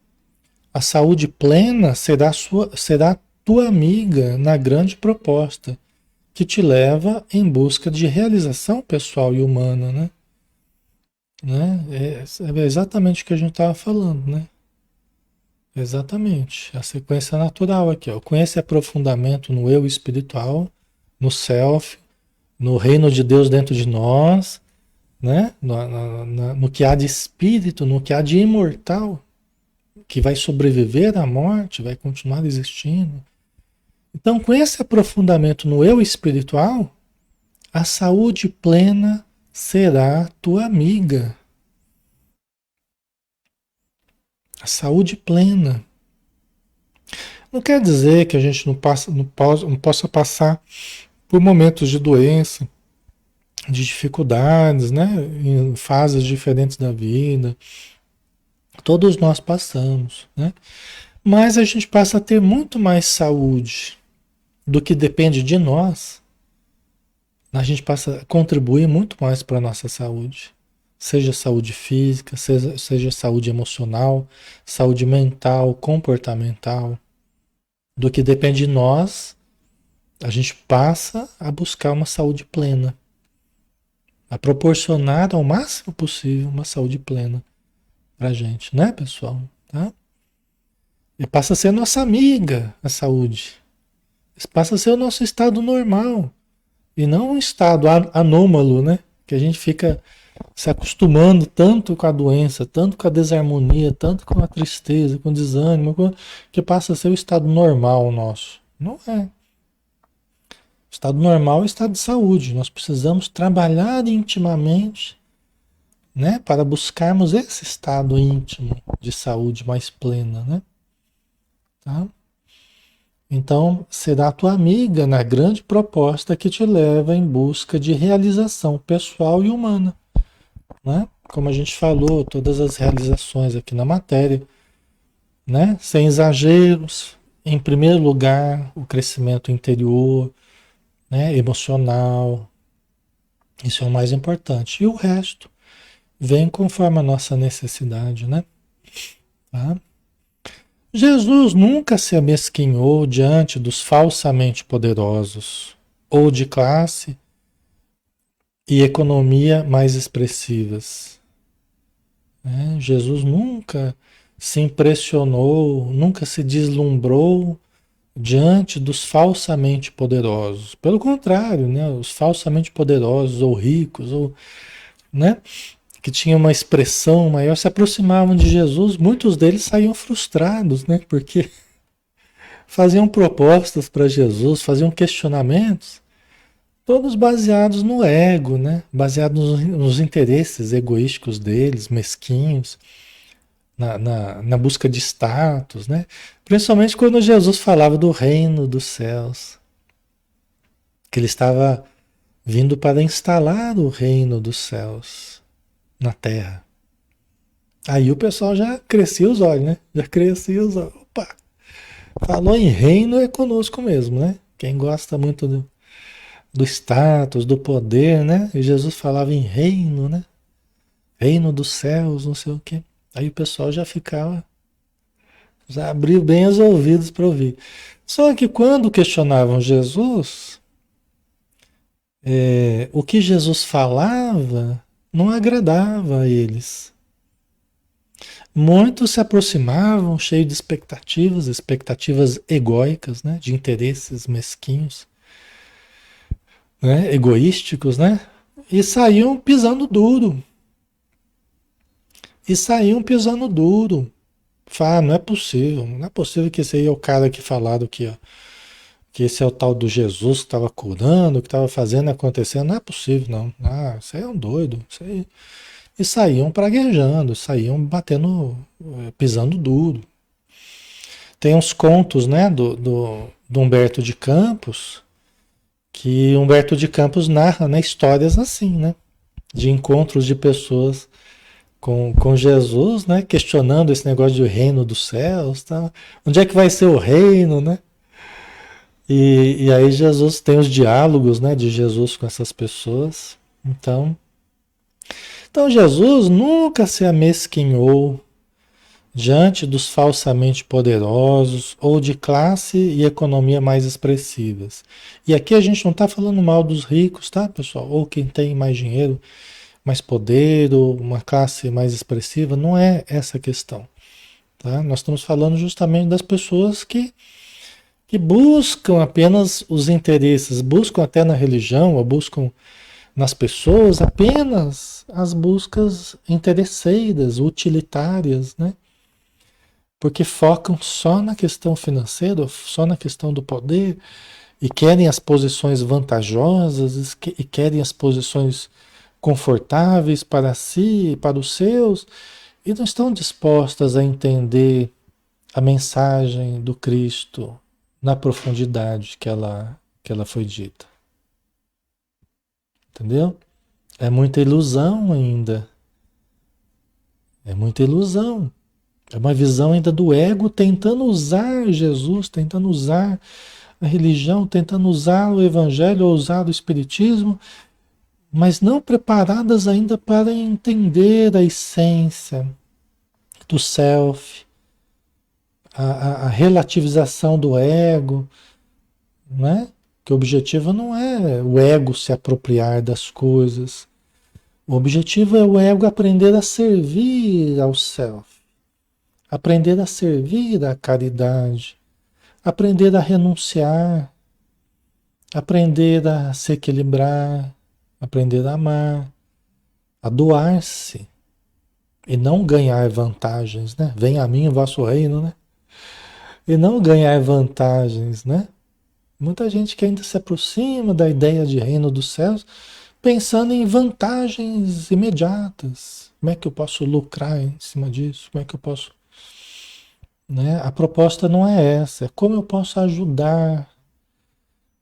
a saúde plena será tua amiga na grande proposta que te leva em busca de realização pessoal e humana, né? É exatamente o que a gente estava falando, né? Exatamente. A sequência natural aqui, ó. Com esse aprofundamento no eu espiritual, no self, no reino de Deus dentro de nós, né? No que há de espírito, no que há de imortal, que vai sobreviver à morte, vai continuar existindo. Então, com esse aprofundamento no eu espiritual, a saúde plena será tua amiga. A saúde plena. Não quer dizer que a gente não possa passar por momentos de doença, de dificuldades, né? Em fases diferentes da vida. Todos nós passamos, né? Mas a gente passa a ter muito mais saúde do que depende de nós. A gente passa a contribuir muito mais para a nossa saúde. Seja saúde física, seja saúde emocional, saúde mental, comportamental. Do que depende de nós, a gente passa a buscar uma saúde plena. A proporcionar ao máximo possível uma saúde plena pra gente, né, pessoal? Tá? E passa a ser nossa amiga a saúde. Passa a ser o nosso estado normal. E não um estado anômalo, né? Que a gente fica se acostumando tanto com a doença, tanto com a desarmonia, tanto com a tristeza, com o desânimo, que passa a ser o estado normal nosso. Não é. O estado normal é o estado de saúde. Nós precisamos trabalhar intimamente, né, para buscarmos esse estado íntimo de saúde mais plena, né? Tá? Então, será a tua amiga na grande proposta que te leva em busca de realização pessoal e humana, né? Como a gente falou, todas as realizações aqui na matéria, né? Sem exageros. Em primeiro lugar, o crescimento interior, né? Emocional. Isso é o mais importante. E o resto vem conforme a nossa necessidade, né? Tá? Jesus nunca se amesquinhou diante dos falsamente poderosos, ou de classe e economia mais expressivas, né? Jesus nunca se impressionou, nunca se deslumbrou diante dos falsamente poderosos. Pelo contrário, né? Os falsamente poderosos ou ricos, ou, né? Que tinham uma expressão maior, se aproximavam de Jesus, muitos deles saíam frustrados, né? Porque faziam propostas para Jesus, faziam questionamentos, todos baseados no ego, né? Baseados nos interesses egoísticos deles, mesquinhos, na busca de status, né? Principalmente quando Jesus falava do reino dos céus, que ele estava vindo para instalar o reino dos céus na terra. Aí o pessoal já crescia os olhos, né? Já crescia os olhos. Opa! Falou em reino é conosco mesmo, né? Quem gosta muito do status, do poder, né? E Jesus falava em reino, né? Reino dos céus, não sei o quê. Aí o pessoal Já abriu bem os ouvidos para ouvir. Só que quando questionavam Jesus, o que Jesus falava não agradava a eles. Muitos se aproximavam cheios de expectativas, expectativas egóicas, né? De interesses mesquinhos, né? Egoísticos, né? E saíam pisando duro. E saíam pisando duro. Fala, não é possível que esse aí é o cara que falaram que esse é o tal do Jesus que estava curando, que estava fazendo acontecer. Não é possível, não. Ah, isso aí é um doido. Isso aí. E saíam praguejando, saíam batendo, pisando duro. Tem uns contos, né, do Humberto de Campos, que Humberto de Campos narra, né, histórias assim, né, de encontros de pessoas com Jesus, né, questionando esse negócio de reino dos céus, tá? Onde é que vai ser o reino, né? E aí Jesus tem os diálogos, né, de Jesus com essas pessoas. Então Jesus nunca se amesquinhou diante dos falsamente poderosos ou de classe e economia mais expressivas. E aqui a gente não está falando mal dos ricos, tá, pessoal? Ou quem tem mais dinheiro, mais poder, ou uma classe mais expressiva, não é essa a questão, tá? Nós estamos falando justamente das pessoas que buscam apenas os interesses, buscam até na religião, ou buscam nas pessoas apenas as buscas interesseiras, utilitárias, né? Porque focam só na questão financeira, só na questão do poder, e querem as posições vantajosas, e querem as posições confortáveis para si e para os seus, e não estão dispostas a entender a mensagem do Cristo na profundidade que ela foi dita. Entendeu? É muita ilusão ainda. É muita ilusão. É uma visão ainda do ego tentando usar Jesus, tentando usar a religião, tentando usar o evangelho ou usar o espiritismo, mas não preparadas ainda para entender a essência do self, a relativização do ego, né? Que o objetivo não é o ego se apropriar das coisas. O objetivo é o ego aprender a servir ao self, aprender a servir à caridade, aprender a renunciar, aprender a se equilibrar, aprender a amar, a doar-se e não ganhar vantagens, né? Venha a mim o vosso reino, né? E não ganhar vantagens, né? Muita gente que ainda se aproxima da ideia de reino dos céus pensando em vantagens imediatas. Como é que eu posso lucrar em cima disso? Como é que eu posso, né? A proposta não é essa, é como eu posso ajudar,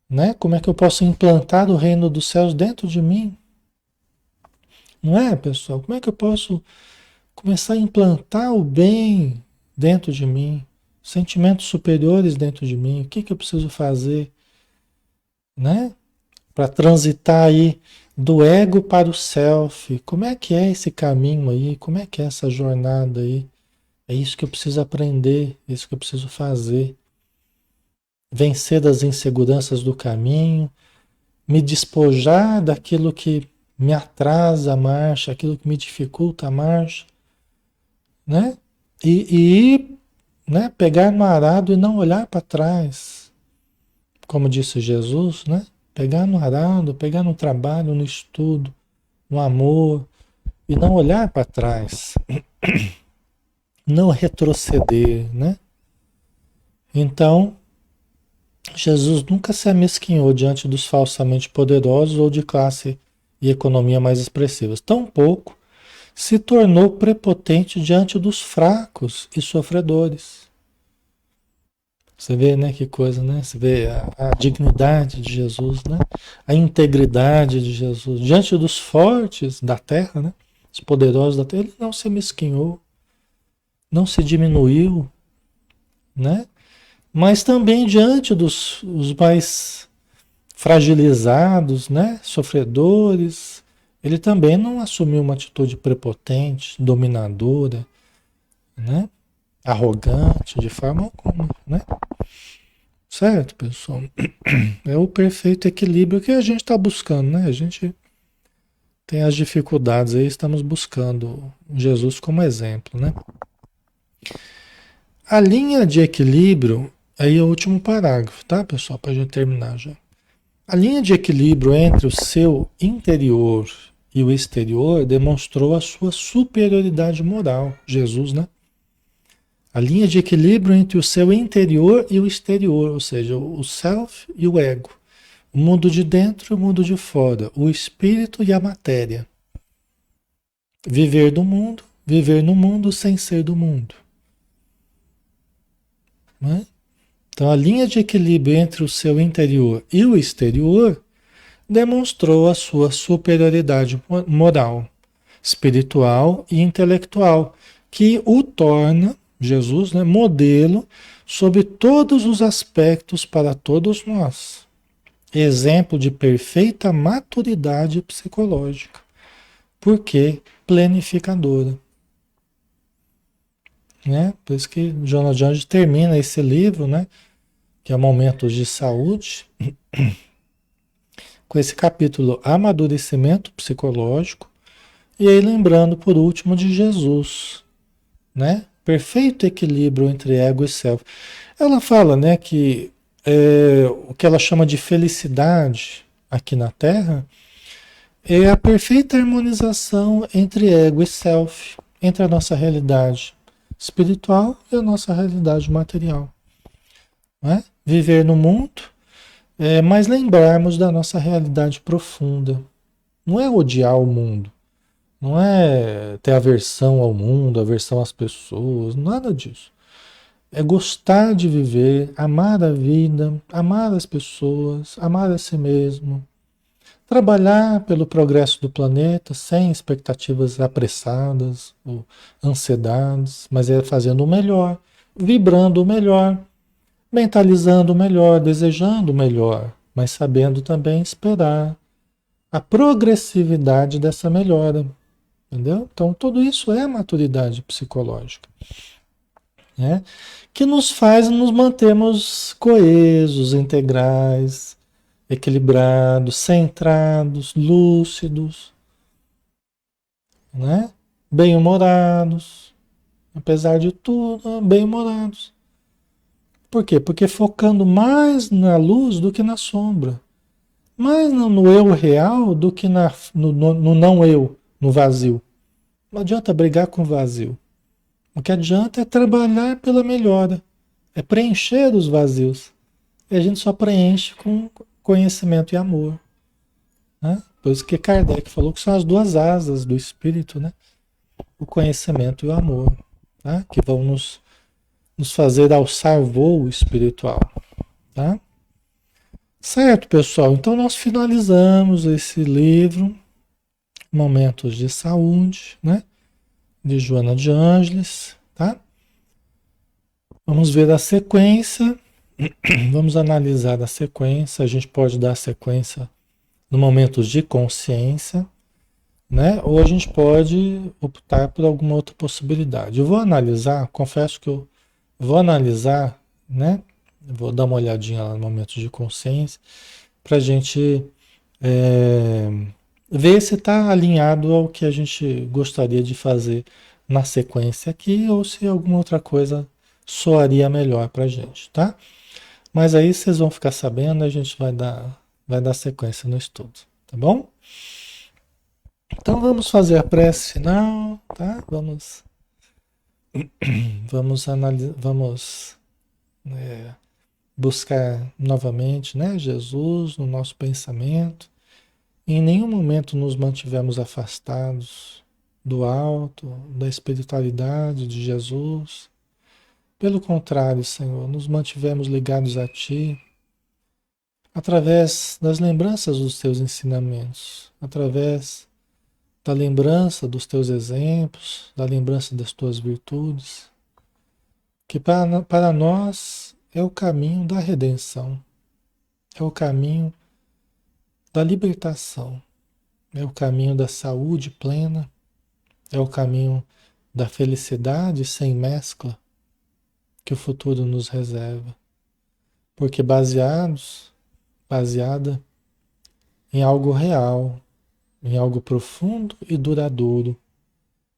né? Como é que eu posso implantar o reino dos céus dentro de mim? Não é, pessoal? Como é que eu posso começar a implantar o bem dentro de mim? Sentimentos superiores dentro de mim? O que que eu preciso fazer, né? Para transitar aí do ego para o self. Como é que é esse caminho aí? Como é que é essa jornada aí? É isso que eu preciso aprender, é isso que eu preciso fazer. Vencer das inseguranças do caminho, me despojar daquilo que me atrasa a marcha, aquilo que me dificulta a marcha, né? E ir, né, pegar no arado e não olhar para trás, como disse Jesus, né? Pegar no arado, pegar no trabalho, no estudo, no amor, e não olhar para trás, não retroceder, né? Então, Jesus nunca se amesquinhou diante dos falsamente poderosos ou de classe e economia mais expressivas. Tampouco se tornou prepotente diante dos fracos e sofredores. Você vê, né, que coisa, né? Você vê a dignidade de Jesus, né? A integridade de Jesus. Diante dos fortes da terra, né? Os poderosos da terra, ele não se mesquinhou, não se diminuiu, né? Mas também diante dos os mais fragilizados, né? Sofredores, ele também não assumiu uma atitude prepotente, dominadora, né? arrogante de forma alguma, né? Certo, pessoal? É o perfeito equilíbrio que a gente está buscando, né? A gente tem as dificuldades aí, estamos buscando Jesus como exemplo, né? A linha de equilíbrio, aí é o último parágrafo, tá, pessoal? Para a gente terminar já. A linha de equilíbrio entre o seu interior e o exterior demonstrou a sua superioridade moral, Jesus, né? A linha de equilíbrio entre o seu interior e o exterior, ou seja, o self e o ego. O mundo de dentro e o mundo de fora. O espírito e a matéria. Viver no mundo sem ser do mundo. Né? Então, a linha de equilíbrio entre o seu interior e o exterior demonstrou a sua superioridade moral, espiritual e intelectual, que o torna, Jesus, né, modelo sobre todos os aspectos para todos nós. Exemplo de perfeita maturidade psicológica, porque planificadora. Né? Por isso que Jonas Jones termina esse livro, né, que é Momentos de Saúde, com esse capítulo Amadurecimento Psicológico, e aí lembrando por último de Jesus, né? Perfeito equilíbrio entre ego e self. Ela fala, né, que o que ela chama de felicidade aqui na Terra é a perfeita harmonização entre ego e self, entre a nossa realidade espiritual e a nossa realidade material. Né? Viver no mundo, mas lembrarmos da nossa realidade profunda. Não é odiar o mundo, não é ter aversão ao mundo, aversão às pessoas, nada disso. É gostar de viver, amar a vida, amar as pessoas, amar a si mesmo. Trabalhar pelo progresso do planeta sem expectativas apressadas ou ansiedades, mas é fazendo o melhor, vibrando o melhor, mentalizando o melhor, desejando o melhor, mas sabendo também esperar a progressividade dessa melhora, entendeu? Então, tudo isso é maturidade psicológica, né? Que nos faz nos mantermos coesos, integrais, equilibrados, centrados, lúcidos, né? Bem-humorados, apesar de tudo, bem-humorados. Por quê? Porque focando mais na luz do que na sombra, mais no eu real do que no não eu, no vazio. Não adianta brigar com o vazio. O que adianta é trabalhar pela melhora, é preencher os vazios. E a gente só preenche com conhecimento e amor. Né? Por isso que Kardec falou que são as duas asas do espírito, né? O conhecimento e o amor, tá? Que vão nos fazer alçar voo espiritual. Tá? Certo, pessoal? Então nós finalizamos esse livro, Momentos de Saúde, né? De Joana de Ângeles, tá? Vamos ver a sequência, vamos analisar a sequência. A gente pode dar a sequência no Momentos de Consciência, né? Ou a gente pode optar por alguma outra possibilidade. Eu vou analisar, confesso que eu vou analisar, né? Vou dar uma olhadinha lá no Momentos de Consciência para a gente ver se está alinhado ao que a gente gostaria de fazer na sequência aqui ou se alguma outra coisa soaria melhor para a gente, tá? Mas aí vocês vão ficar sabendo, a gente vai dar sequência no estudo, tá bom? Então vamos fazer a prece final, tá? Vamos analisar, vamos buscar novamente, né, Jesus no nosso pensamento. Em nenhum momento nos mantivemos afastados do alto, da espiritualidade de Jesus. Pelo contrário, Senhor, nos mantivemos ligados a Ti, através das lembranças dos Teus ensinamentos, através da lembrança dos Teus exemplos, da lembrança das Tuas virtudes, que para nós é o caminho da redenção, é o caminho da libertação, é o caminho da saúde plena, é o caminho da felicidade sem mescla, que o futuro nos reserva. Porque baseada em algo real, em algo profundo e duradouro,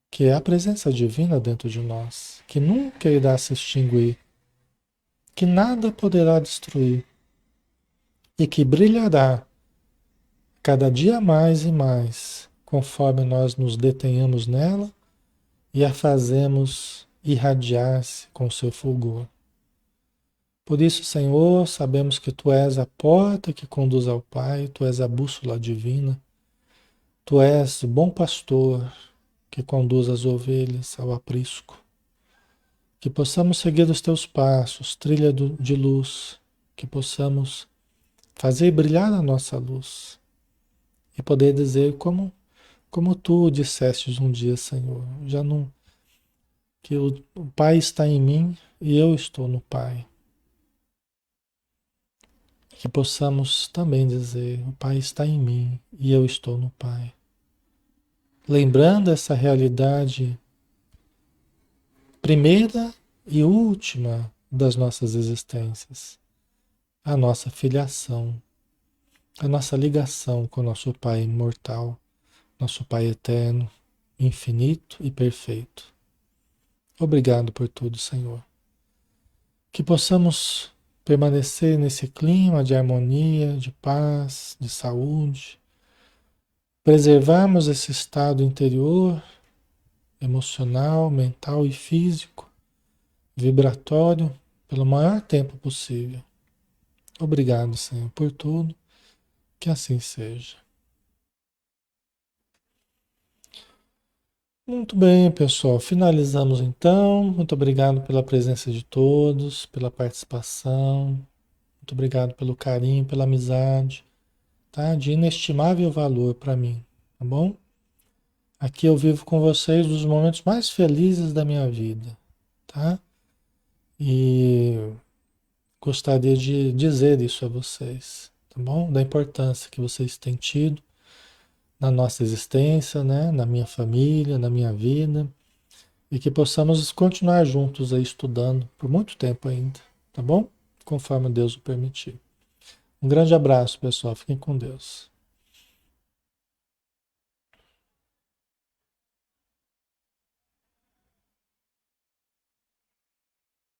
que é a presença divina dentro de nós, que nunca irá se extinguir, que nada poderá destruir e que brilhará cada dia mais e mais, conforme nós nos detenhamos nela e a fazemos irradiar-se com seu fulgor. Por isso, Senhor, sabemos que Tu és a porta que conduz ao Pai, Tu és a bússola divina, Tu és o bom pastor que conduz as ovelhas ao aprisco. Que possamos seguir os Teus passos, trilha de luz, que possamos fazer brilhar a nossa luz e poder dizer como Tu dissestes um dia, Senhor, já não, que o Pai está em mim e eu estou no Pai. Que possamos também dizer, o Pai está em mim e eu estou no Pai. Lembrando essa realidade primeira e última das nossas existências, a nossa filiação, a nossa ligação com o nosso Pai imortal, nosso Pai eterno, infinito e perfeito. Obrigado por tudo, Senhor. Que possamos permanecer nesse clima de harmonia, de paz, de saúde, preservarmos esse estado interior, emocional, mental e físico, vibratório, pelo maior tempo possível. Obrigado, Senhor, por tudo. Que assim seja. Muito bem, pessoal. Finalizamos então. Muito obrigado pela presença de todos, pela participação. Muito obrigado pelo carinho, pela amizade, tá? De inestimável valor para mim, tá bom? Aqui eu vivo com vocês os momentos mais felizes da minha vida, tá? E gostaria de dizer isso a vocês, tá bom? Da importância que vocês têm tido na nossa existência, né? Na minha família, na minha vida, e que possamos continuar juntos aí estudando por muito tempo ainda, tá bom? Conforme Deus o permitir. Um grande abraço, pessoal. Fiquem com Deus.